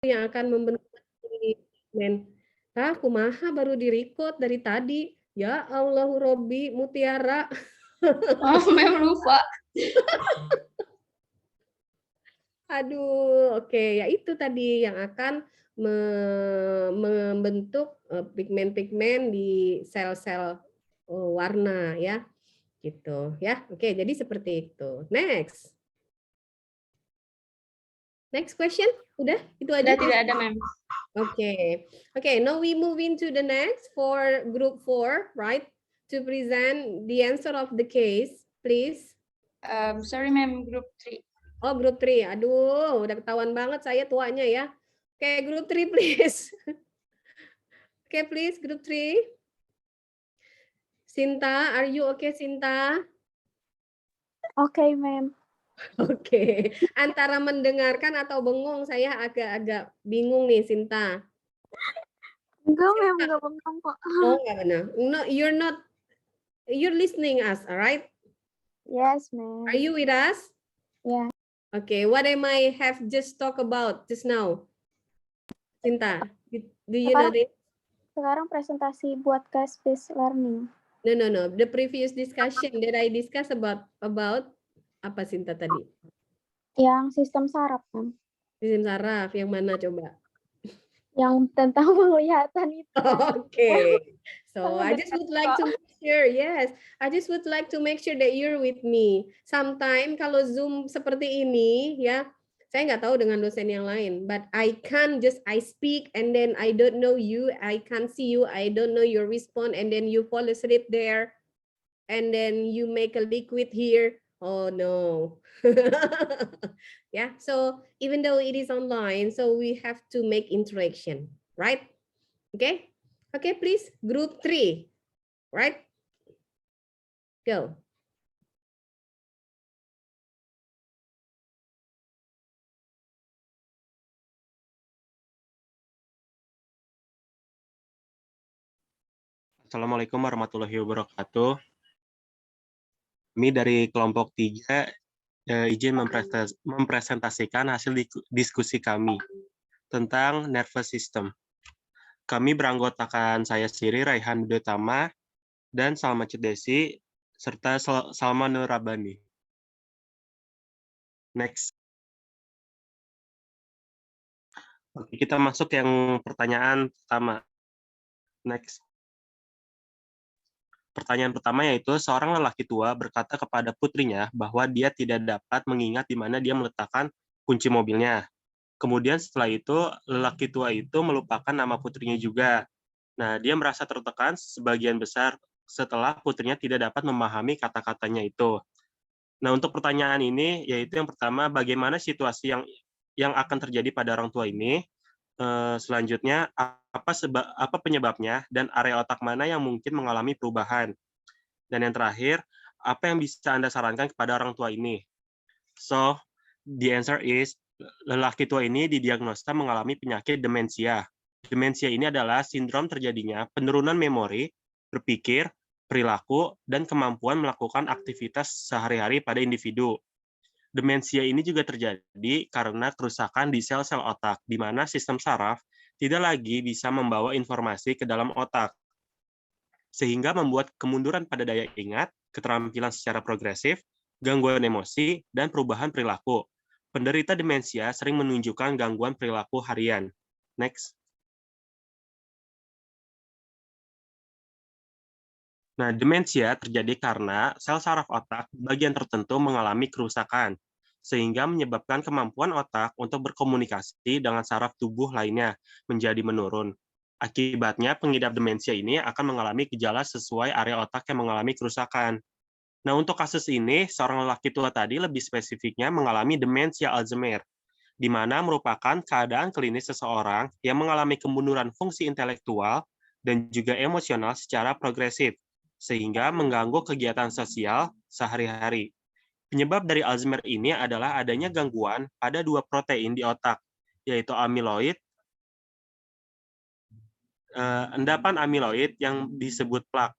yang akan membentuk pigmen. Kumaha baru di-record dari tadi. Ya Allahu Robbi Mutiara. Oh, Mem lupa. Aduh, oke. Ya itu tadi yang akan membentuk pigmen-pigmen di sel-sel warna ya. Gitu ya. Oke, jadi seperti itu. Next. Next question. Udah? Itu aja? Sudah tidak ada, Mem. Okay. Okay, now we move into the next for group 4, right? To present the answer of the case, please. Sorry, Mem, group 3. Oh, group 3. Aduh, udah ketahuan banget saya tuanya ya. Okay, group 3, please. Okay, please, group 3. Sinta, are you okay, Sinta? Okay, Ma'am. Oke, antara mendengarkan atau bengong, saya agak-agak bingung nih, Sinta. Enggak, Ma'am, enggak bengong kok. Oh, enggak benar. No, you're listening us, all right? Yes, Ma'am. Are you with us? Yeah. Okay, what am I have just talk about just now? Sinta, do you know this? Sekarang presentasi buat case-based learning. No. The previous discussion that I discuss about apa Sinta tadi? Yang sistem saraf, Ma'am. Sistem saraf yang mana coba? Yang tentang penglihatan itu. Okay. So I just would like to make sure, yes, I just would like to make sure that you're with me. Sometime kalau Zoom seperti ini, ya, saya nggak tahu dengan dosen yang lain, but I speak and then I don't know you, I can't see you, I don't know your response, and then you fall asleep there, and then you make a liquid here. Oh no. Yeah, so even though it is online, so we have to make interaction, right? Okay. Okay, please, group 3, right? Go. Assalamualaikum warahmatullahi wabarakatuh. Kami dari kelompok 3 izin mempresentasikan hasil diskusi kami tentang nervous system. Kami beranggotakan saya sendiri, Raihan Budetama, dan Salma Cedesi, serta Salma Nurabani. Next. Oke, kita masuk yang pertanyaan pertama. Next. Pertanyaan pertama yaitu, seorang lelaki tua berkata kepada putrinya bahwa dia tidak dapat mengingat di mana dia meletakkan kunci mobilnya. Kemudian setelah itu, lelaki tua itu melupakan nama putrinya juga. Nah, dia merasa tertekan sebagian besar setelah putrinya tidak dapat memahami kata-katanya itu. Nah, untuk pertanyaan ini, yaitu yang pertama, bagaimana situasi yang akan terjadi pada orang tua ini? Selanjutnya, apa penyebabnya dan area otak mana yang mungkin mengalami perubahan? Dan yang terakhir, apa yang bisa Anda sarankan kepada orang tua ini? So, the answer is, lelaki tua ini didiagnosa mengalami penyakit demensia. Demensia ini adalah sindrom terjadinya penurunan memori, berpikir, perilaku, dan kemampuan melakukan aktivitas sehari-hari pada individu. Demensia ini juga terjadi karena kerusakan di sel-sel otak, di mana sistem saraf tidak lagi bisa membawa informasi ke dalam otak, sehingga membuat kemunduran pada daya ingat, keterampilan secara progresif, gangguan emosi, dan perubahan perilaku. Penderita demensia sering menunjukkan gangguan perilaku harian. Next. Nah, demensia terjadi karena sel saraf otak bagian tertentu mengalami kerusakan, sehingga menyebabkan kemampuan otak untuk berkomunikasi dengan saraf tubuh lainnya menjadi menurun. Akibatnya, pengidap demensia ini akan mengalami gejala sesuai area otak yang mengalami kerusakan. Nah, untuk kasus ini, seorang lelaki tua tadi lebih spesifiknya mengalami demensia Alzheimer, di mana merupakan keadaan klinis seseorang yang mengalami kemunduran fungsi intelektual dan juga emosional secara progresif, sehingga mengganggu kegiatan sosial sehari-hari. Penyebab dari Alzheimer ini adalah adanya gangguan pada 2 protein di otak, yaitu amiloid, endapan amiloid yang disebut plak,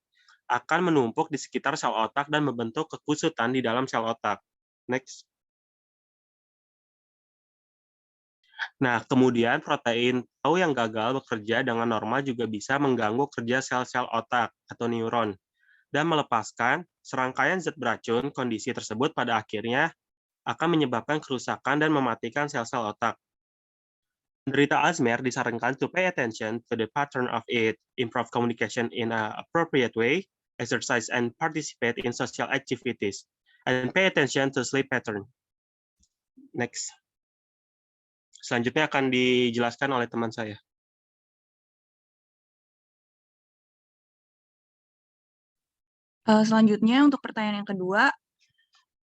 akan menumpuk di sekitar sel otak dan membentuk kekusutan di dalam sel otak. Next. Nah, kemudian protein tau yang gagal bekerja dengan normal juga bisa mengganggu kerja sel-sel otak atau neuron dan melepaskan serangkaian zat beracun. Kondisi tersebut pada akhirnya akan menyebabkan kerusakan dan mematikan sel-sel otak. Penderita Alzheimer disarankan to pay attention to the pattern of it, improve communication in an appropriate way, exercise and participate in social activities, and pay attention to sleep pattern. Next. Selanjutnya akan dijelaskan oleh teman saya. Selanjutnya untuk pertanyaan yang kedua,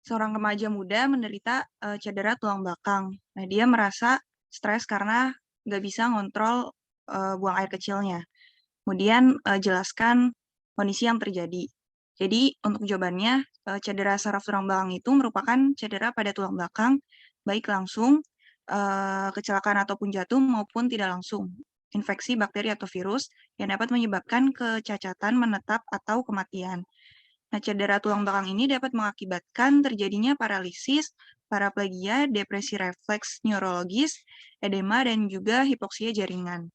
seorang remaja muda menderita cedera tulang belakang. Nah, dia merasa stres karena nggak bisa ngontrol buang air kecilnya. Kemudian jelaskan kondisi yang terjadi. Jadi untuk jawabannya, cedera saraf tulang belakang itu merupakan cedera pada tulang belakang, baik langsung kecelakaan ataupun jatuh maupun tidak langsung, infeksi bakteri atau virus yang dapat menyebabkan kecacatan menetap atau kematian. Nah, cedera tulang belakang ini dapat mengakibatkan terjadinya paralisis, paraplegia, depresi refleks neurologis, edema, dan juga hipoksia jaringan.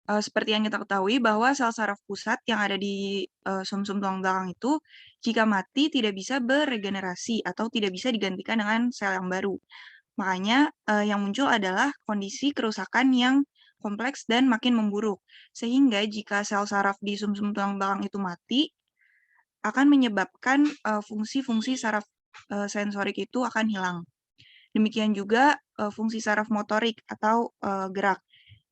Seperti yang kita ketahui bahwa sel saraf pusat yang ada di sumsum tulang belakang itu, jika mati tidak bisa beregenerasi atau tidak bisa digantikan dengan sel yang baru. Makanya yang muncul adalah kondisi kerusakan yang kompleks dan makin memburuk. Sehingga jika sel saraf di sumsum tulang belakang itu mati, akan menyebabkan fungsi-fungsi saraf sensorik itu akan hilang. Demikian juga fungsi saraf motorik atau gerak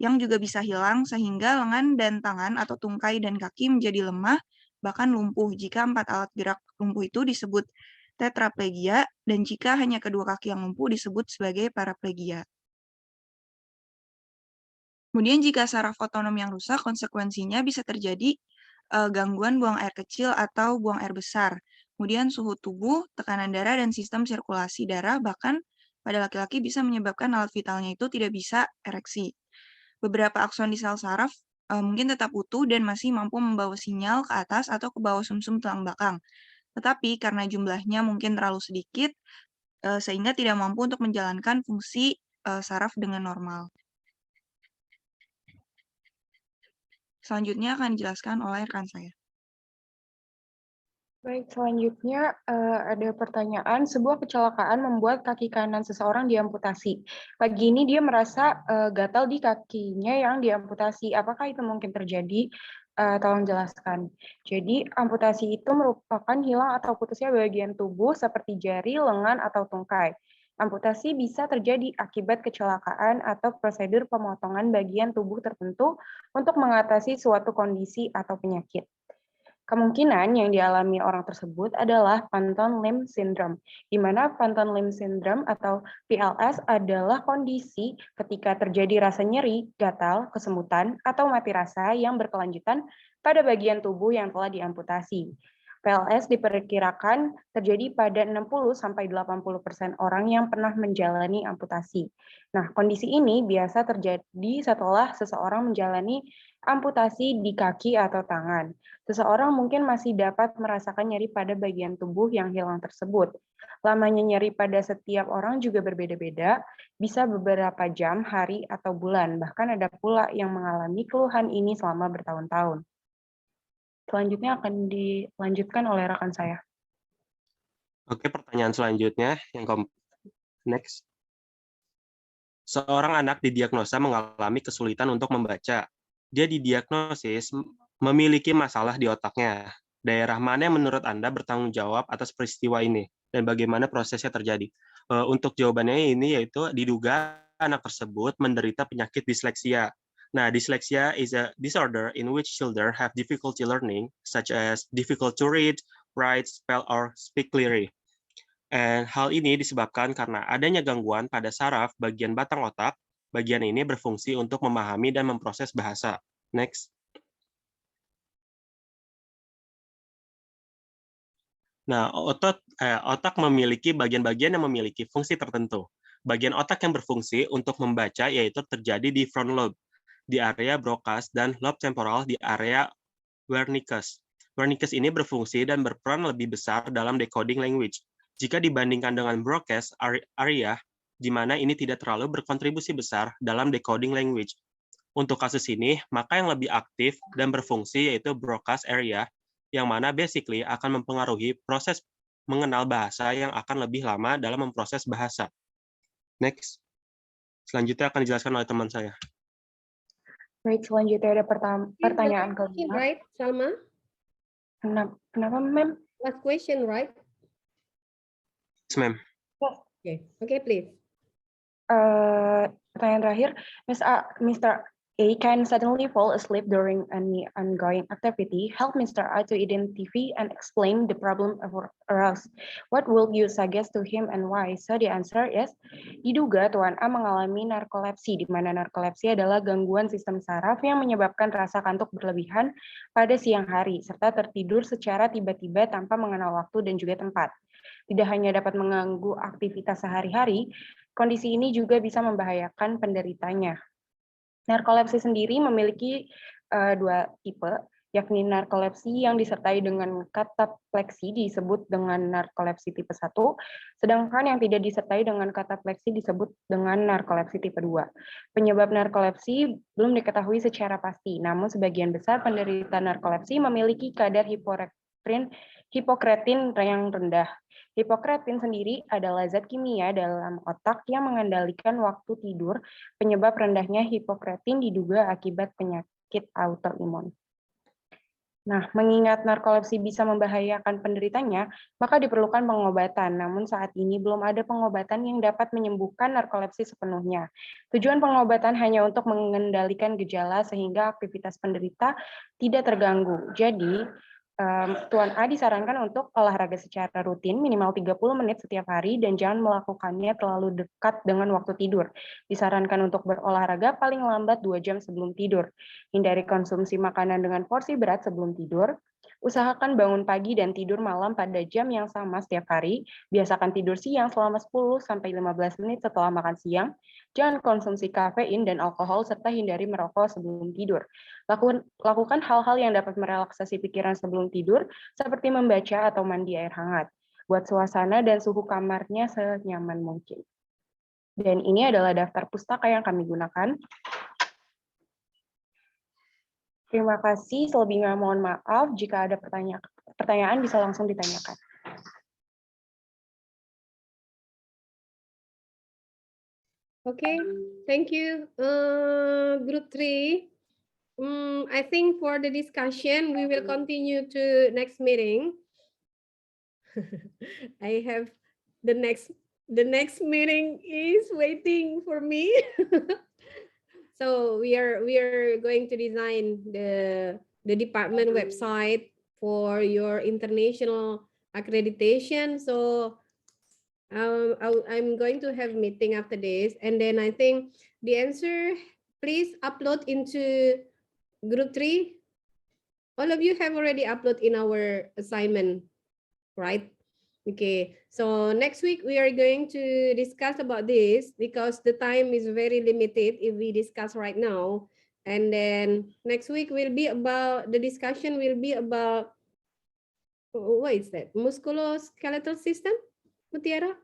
yang juga bisa hilang sehingga lengan dan tangan atau tungkai dan kaki menjadi lemah, bahkan lumpuh. Jika 4 alat gerak lumpuh itu disebut tetraplegia, dan jika hanya kedua kaki yang lumpuh disebut sebagai paraplegia. Kemudian jika saraf otonom yang rusak, konsekuensinya bisa terjadi gangguan buang air kecil atau buang air besar. Kemudian suhu tubuh, tekanan darah, dan sistem sirkulasi darah, bahkan pada laki-laki bisa menyebabkan alat vitalnya itu tidak bisa ereksi. Beberapa akson di sel saraf mungkin tetap utuh dan masih mampu membawa sinyal ke atas atau ke bawah sumsum tulang belakang. Tetapi karena jumlahnya mungkin terlalu sedikit, sehingga tidak mampu untuk menjalankan fungsi saraf dengan normal. Selanjutnya akan dijelaskan oleh rekan saya. Baik, selanjutnya ada pertanyaan, sebuah kecelakaan membuat kaki kanan seseorang diamputasi. Pagi ini dia merasa gatal di kakinya yang diamputasi. Apakah itu mungkin terjadi? Tolong jelaskan. Jadi, amputasi itu merupakan hilang atau putusnya bagian tubuh seperti jari, lengan, atau tungkai. Amputasi bisa terjadi akibat kecelakaan atau prosedur pemotongan bagian tubuh tertentu untuk mengatasi suatu kondisi atau penyakit. Kemungkinan yang dialami orang tersebut adalah Phantom Limb Syndrome, di mana Phantom Limb Syndrome atau PLS adalah kondisi ketika terjadi rasa nyeri, gatal, kesemutan, atau mati rasa yang berkelanjutan pada bagian tubuh yang telah diamputasi. PLS diperkirakan terjadi pada 60-80% orang yang pernah menjalani amputasi. Nah, kondisi ini biasa terjadi setelah seseorang menjalani amputasi di kaki atau tangan. Seseorang mungkin masih dapat merasakan nyeri pada bagian tubuh yang hilang tersebut. Lamanya nyeri pada setiap orang juga berbeda-beda, bisa beberapa jam, hari, atau bulan. Bahkan ada pula yang mengalami keluhan ini selama bertahun-tahun. Selanjutnya akan dilanjutkan oleh rekan saya. Oke, pertanyaan selanjutnya yang next. Seorang anak didiagnosa mengalami kesulitan untuk membaca. Dia didiagnosis memiliki masalah di otaknya. Daerah mana yang menurut Anda bertanggung jawab atas peristiwa ini dan bagaimana prosesnya terjadi? Untuk jawabannya ini yaitu diduga anak tersebut menderita penyakit disleksia. Nah, dyslexia is a disorder in which children have difficulty learning, such as difficult to read, write, spell, or speak clearly. And hal ini disebabkan karena adanya gangguan pada saraf bagian batang otak. Bagian ini berfungsi untuk memahami dan memproses bahasa. Next. Nah, otak memiliki bagian-bagian yang memiliki fungsi tertentu. Bagian otak yang berfungsi untuk membaca yaitu terjadi di front lobe, di area Broca's, dan lobe temporal di area Wernicke's. Wernicke's ini berfungsi dan berperan lebih besar dalam decoding language, jika dibandingkan dengan broadcast area, di mana ini tidak terlalu berkontribusi besar dalam decoding language. Untuk kasus ini, maka yang lebih aktif dan berfungsi yaitu broadcast area, yang mana basically akan mempengaruhi proses mengenal bahasa yang akan lebih lama dalam memproses bahasa. Next. Selanjutnya akan dijelaskan oleh teman saya. Baik, selanjutnya ada pertanyaan kelima. Right, Salma? Kenapa, Ma'am? Last question, right? Yes, ma'am. Okay, please. Pertanyaan terakhir, Mr. A can suddenly fall asleep during any ongoing activity. Help Mr. A to identify and explain the problem aroused. What will you suggest to him and why? So the answer is, diduga Tuan A mengalami narkolepsi, di mana narkolepsi adalah gangguan sistem saraf yang menyebabkan rasa kantuk berlebihan pada siang hari, serta tertidur secara tiba-tiba tanpa mengenal waktu dan juga tempat. Tidak hanya dapat mengganggu aktivitas sehari-hari, kondisi ini juga bisa membahayakan penderitanya. Narkolepsi sendiri memiliki dua tipe, yakni narkolepsi yang disertai dengan katapleksi disebut dengan narkolepsi tipe 1, sedangkan yang tidak disertai dengan katapleksi disebut dengan narkolepsi tipe 2. Penyebab narkolepsi belum diketahui secara pasti, namun sebagian besar penderita narkolepsi memiliki kadar hipokretin yang rendah. Hipokretin sendiri adalah zat kimia dalam otak yang mengendalikan waktu tidur. Penyebab rendahnya hipokretin diduga akibat penyakit autoimun. Nah, mengingat narkolepsi bisa membahayakan penderitanya, maka diperlukan pengobatan. Namun saat ini belum ada pengobatan yang dapat menyembuhkan narkolepsi sepenuhnya. Tujuan pengobatan hanya untuk mengendalikan gejala sehingga aktivitas penderita tidak terganggu. Jadi, Tuan A disarankan untuk olahraga secara rutin minimal 30 menit setiap hari dan jangan melakukannya terlalu dekat dengan waktu tidur. Disarankan untuk berolahraga paling lambat 2 jam sebelum tidur. Hindari konsumsi makanan dengan porsi berat sebelum tidur. Usahakan bangun pagi dan tidur malam pada jam yang sama setiap hari. Biasakan tidur siang selama 10-15 menit setelah makan siang. Jangan konsumsi kafein dan alkohol serta hindari merokok sebelum tidur. Lakukan hal-hal yang dapat merelaksasi pikiran sebelum tidur, seperti membaca atau mandi air hangat. Buat suasana dan suhu kamarnya senyaman mungkin. Dan ini adalah daftar pustaka yang kami gunakan. Terima kasih, selebihnya mohon maaf. Jika ada pertanyaan bisa langsung ditanyakan. Okay, thank you. Group 3. I think for the discussion, we will continue to next meeting. I have the next meeting is waiting for me. So we are going to design the department website for your international accreditation. So I'm going to have meeting after this, and then I think the answer, please upload into group 3. All of you have already uploaded in our assignment, right? Okay, so next week we are going to discuss about this because the time is very limited if we discuss right now. And then next week will be about, the discussion will be about, what is that? Musculoskeletal system, Mutiara?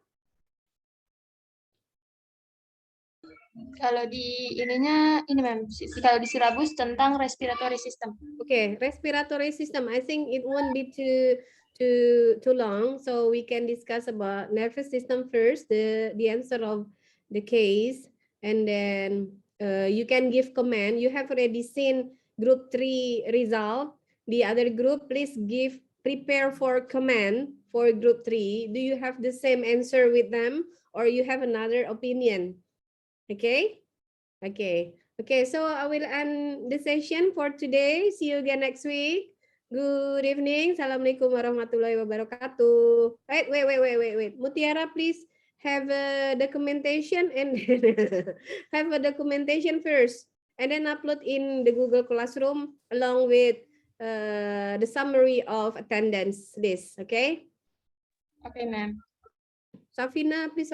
Kalau di ininya, ini Ma'am, kalau di silabus tentang respiratory system. Okay, respiratory system. I think it won't be too long, so we can discuss about nervous system first, the answer of the case, and then you can give comment. You have already seen group 3 result. The other group, please prepare for comment for group 3. Do you have the same answer with them, or you have another opinion? Okay. So I will end the session for today. See you again next week. Good evening. Assalamualaikum warahmatullahi wabarakatuh. Wait. Mutiara, please have a documentation and have a documentation first, and then upload in the Google Classroom along with the summary of attendance list. Okay. Okay, Ma'am. Safina, please.